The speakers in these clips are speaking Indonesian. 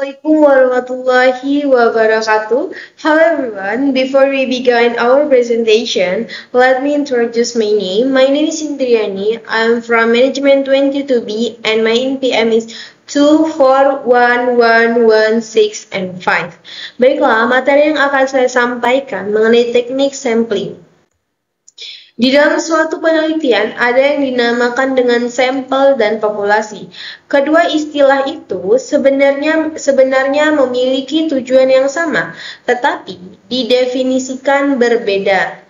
Assalamualaikum warahmatullahi wabarakatuh. Hello everyone. Before we begin our presentation, let me introduce my name. My name is Indriani. I'm from Management 22B and my NPM is 2411116 and 5. Baiklah, materi yang akan saya sampaikan mengenai teknik sampling. Di dalam suatu penelitian, ada yang dinamakan dengan sampel dan populasi. Kedua istilah itu sebenarnya memiliki tujuan yang sama, tetapi didefinisikan berbeda.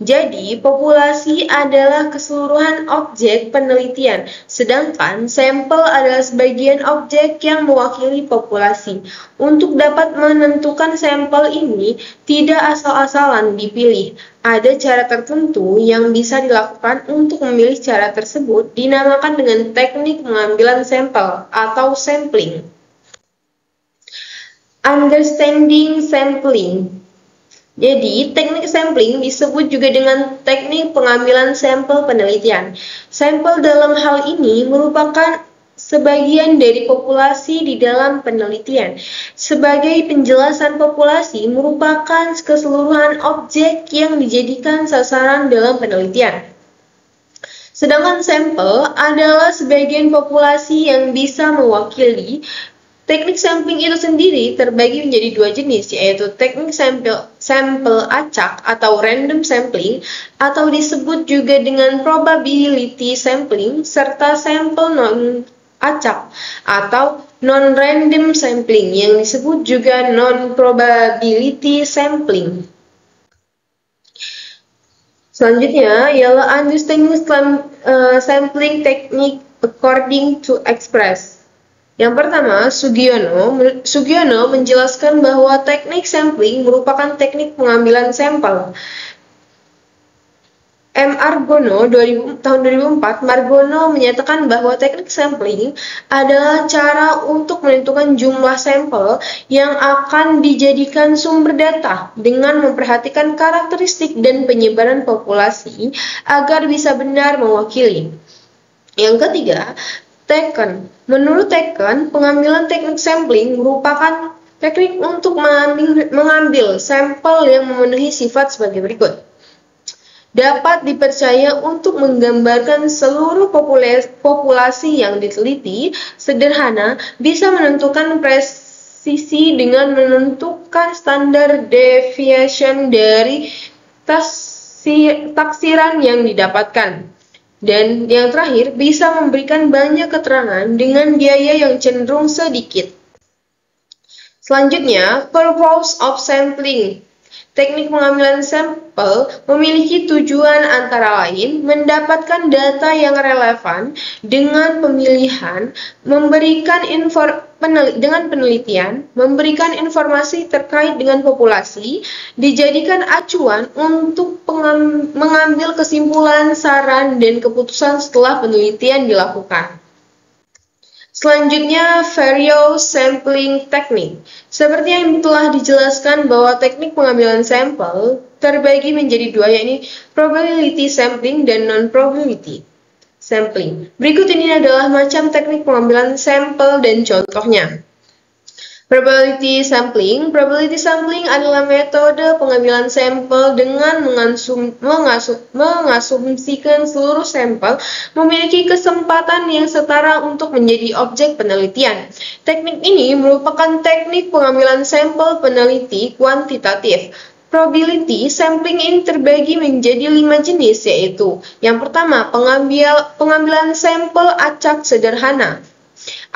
Jadi, populasi adalah keseluruhan objek penelitian, sedangkan sampel adalah sebagian objek yang mewakili populasi. Untuk dapat menentukan sampel ini, tidak asal-asalan dipilih. Ada cara tertentu yang bisa dilakukan untuk memilih cara tersebut, dinamakan dengan teknik pengambilan sampel atau sampling. Understanding sampling. Jadi, teknik sampling disebut juga dengan teknik pengambilan sampel penelitian. Sampel dalam hal ini merupakan sebagian dari populasi di dalam penelitian. Sebagai penjelasan, populasi merupakan keseluruhan objek yang dijadikan sasaran dalam penelitian. Sedangkan sampel adalah sebagian populasi yang bisa mewakili. Teknik sampling itu sendiri terbagi menjadi dua jenis, yaitu teknik sampel acak atau random sampling, atau disebut juga dengan probability sampling, serta sampel non-acak atau non-random sampling yang disebut juga non-probability sampling. Selanjutnya ialah understanding sampling technique according to express. Yang pertama, Sugiono menjelaskan bahwa teknik sampling merupakan teknik pengambilan sampel. M. Argono tahun 2004, Margono menyatakan bahwa teknik sampling adalah cara untuk menentukan jumlah sampel yang akan dijadikan sumber data dengan memperhatikan karakteristik dan penyebaran populasi agar bisa benar mewakili. Yang ketiga, Taken. Menurut Taken, pengambilan teknik sampling merupakan teknik untuk mengambil sampel yang memenuhi sifat sebagai berikut. Dapat dipercaya untuk menggambarkan seluruh populasi yang diteliti, sederhana, bisa menentukan presisi dengan menentukan standar deviation dari taksiran yang didapatkan. Dan yang terakhir, bisa memberikan banyak keterangan dengan biaya yang cenderung sedikit. Selanjutnya, purpose of sampling. Teknik pengambilan sampel memiliki tujuan antara lain mendapatkan data yang relevan dengan pemilihan, dengan penelitian, memberikan informasi terkait dengan populasi, dijadikan acuan untuk mengambil kesimpulan, saran, dan keputusan setelah penelitian dilakukan. Selanjutnya, various sampling technique. Seperti yang telah dijelaskan bahwa teknik pengambilan sampel terbagi menjadi dua, yaitu probability sampling dan non-probability sampling. Berikut ini adalah macam teknik pengambilan sampel dan contohnya. Probability sampling. Probability sampling adalah metode pengambilan sampel dengan mengasumsikan seluruh sampel memiliki kesempatan yang setara untuk menjadi objek penelitian. Teknik ini merupakan teknik pengambilan sampel peneliti kuantitatif. Probability sampling ini terbagi menjadi 5 jenis, yaitu yang pertama, pengambilan sampel acak sederhana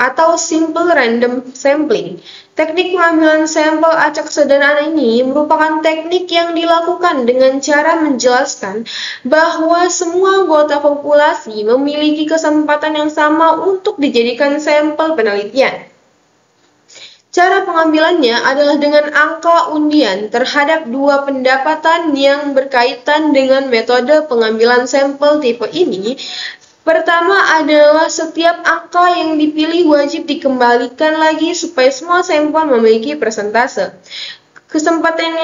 atau simple random sampling. Teknik pengambilan sampel acak sederhana ini merupakan teknik yang dilakukan dengan cara menjelaskan bahwa semua anggota populasi memiliki kesempatan yang sama untuk dijadikan sampel penelitian. Cara pengambilannya adalah dengan angka undian terhadap dua pendapatan yang berkaitan dengan metode pengambilan sampel tipe ini. Pertama adalah setiap angka yang dipilih wajib dikembalikan lagi supaya semua sampel memiliki persentase kesempatan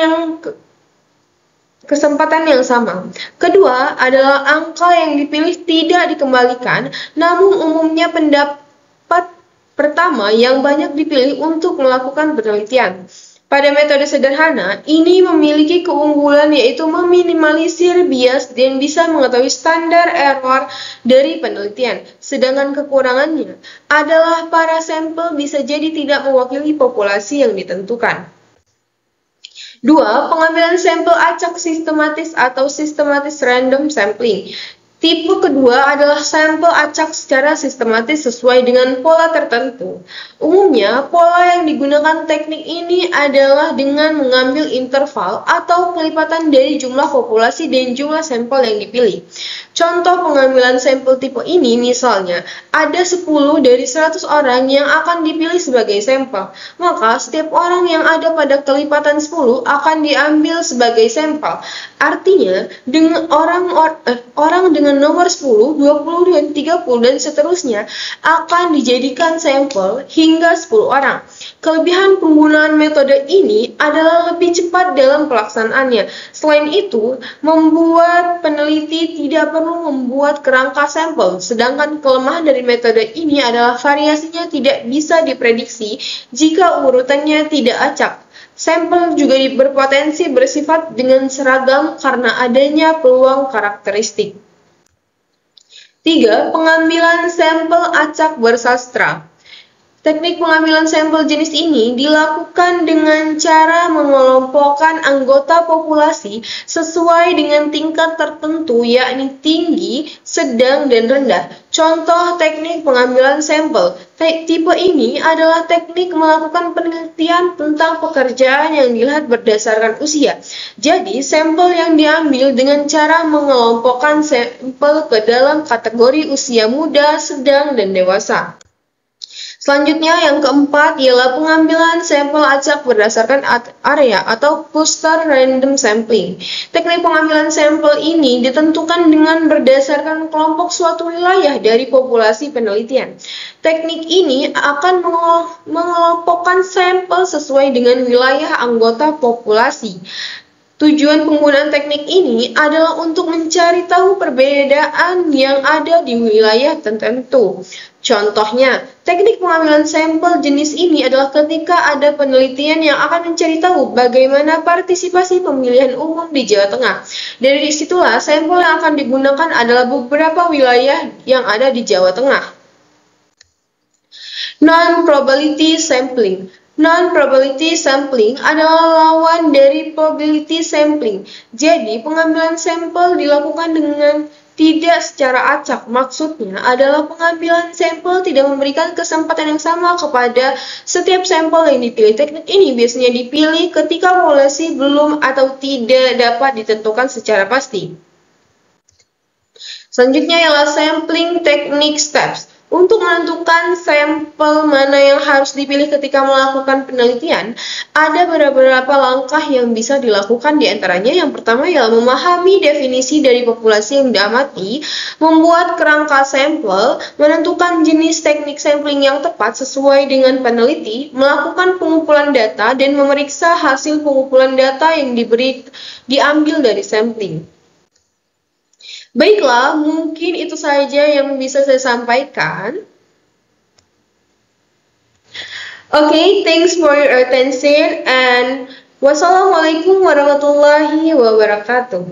yang sama. Kedua adalah angka yang dipilih tidak dikembalikan, namun umumnya pendapat pertama yang banyak dipilih untuk melakukan penelitian. Pada metode sederhana, ini memiliki keunggulan yaitu meminimalisir bias dan bisa mengetahui standar error dari penelitian. Sedangkan kekurangannya adalah para sampel bisa jadi tidak mewakili populasi yang ditentukan. 2. Pengambilan sampel acak sistematis atau systematic random sampling. Tipe kedua adalah sampel acak secara sistematis sesuai dengan pola tertentu. Umumnya, pola yang digunakan teknik ini adalah dengan mengambil interval atau kelipatan dari jumlah populasi dan jumlah sampel yang dipilih. Contoh pengambilan sampel tipe ini misalnya, ada 10 dari 100 orang yang akan dipilih sebagai sampel. Maka, setiap orang yang ada pada kelipatan 10 akan diambil sebagai sampel. Artinya, dengan orang dengan nomor 10, 20, dan 30, dan seterusnya akan dijadikan sampel hingga 10 orang. Kelebihan penggunaan metode ini adalah lebih cepat dalam pelaksanaannya. Selain itu, membuat peneliti tidak perlu membuat kerangka sampel, sedangkan kelemahan dari metode ini adalah variasinya tidak bisa diprediksi jika urutannya tidak acak. Sampel juga berpotensi bersifat dengan seragam karena adanya peluang karakteristik. 3. Pengambilan sampel acak bersastra. Teknik pengambilan sampel jenis ini dilakukan dengan cara mengelompokkan anggota populasi sesuai dengan tingkat tertentu, yakni tinggi, sedang, dan rendah. Contoh teknik pengambilan sampel. Tipe ini adalah teknik melakukan penelitian tentang pekerjaan yang dilihat berdasarkan usia. Jadi, sampel yang diambil dengan cara mengelompokkan sampel ke dalam kategori usia muda, sedang, dan dewasa. Selanjutnya, yang keempat ialah pengambilan sampel acak berdasarkan area atau cluster random sampling. Teknik pengambilan sampel ini ditentukan dengan berdasarkan kelompok suatu wilayah dari populasi penelitian. Teknik ini akan mengelompokkan sampel sesuai dengan wilayah anggota populasi. Tujuan penggunaan teknik ini adalah untuk mencari tahu perbedaan yang ada di wilayah tertentu. Contohnya, teknik pengambilan sampel jenis ini adalah ketika ada penelitian yang akan mencari tahu bagaimana partisipasi pemilihan umum di Jawa Tengah. Dari situlah, sampel yang akan digunakan adalah beberapa wilayah yang ada di Jawa Tengah. Non-probability sampling. Non-probability sampling adalah lawan dari probability sampling. Jadi, pengambilan sampel dilakukan dengan tidak secara acak. Maksudnya adalah pengambilan sampel tidak memberikan kesempatan yang sama kepada setiap sampel yang dipilih. Teknik ini biasanya dipilih ketika populasi belum atau tidak dapat ditentukan secara pasti. Selanjutnya ialah sampling technique steps. Untuk menentukan sampel mana yang harus dipilih ketika melakukan penelitian, ada beberapa langkah yang bisa dilakukan. Di antaranya yang pertama ialah memahami definisi dari populasi yang diamati, membuat kerangka sampel, menentukan jenis teknik sampling yang tepat sesuai dengan peneliti, melakukan pengumpulan data, dan memeriksa hasil pengumpulan data yang diambil dari sampling. Baiklah, mungkin itu saja yang bisa saya sampaikan. Okay, thanks for your attention and wassalamualaikum warahmatullahi wabarakatuh.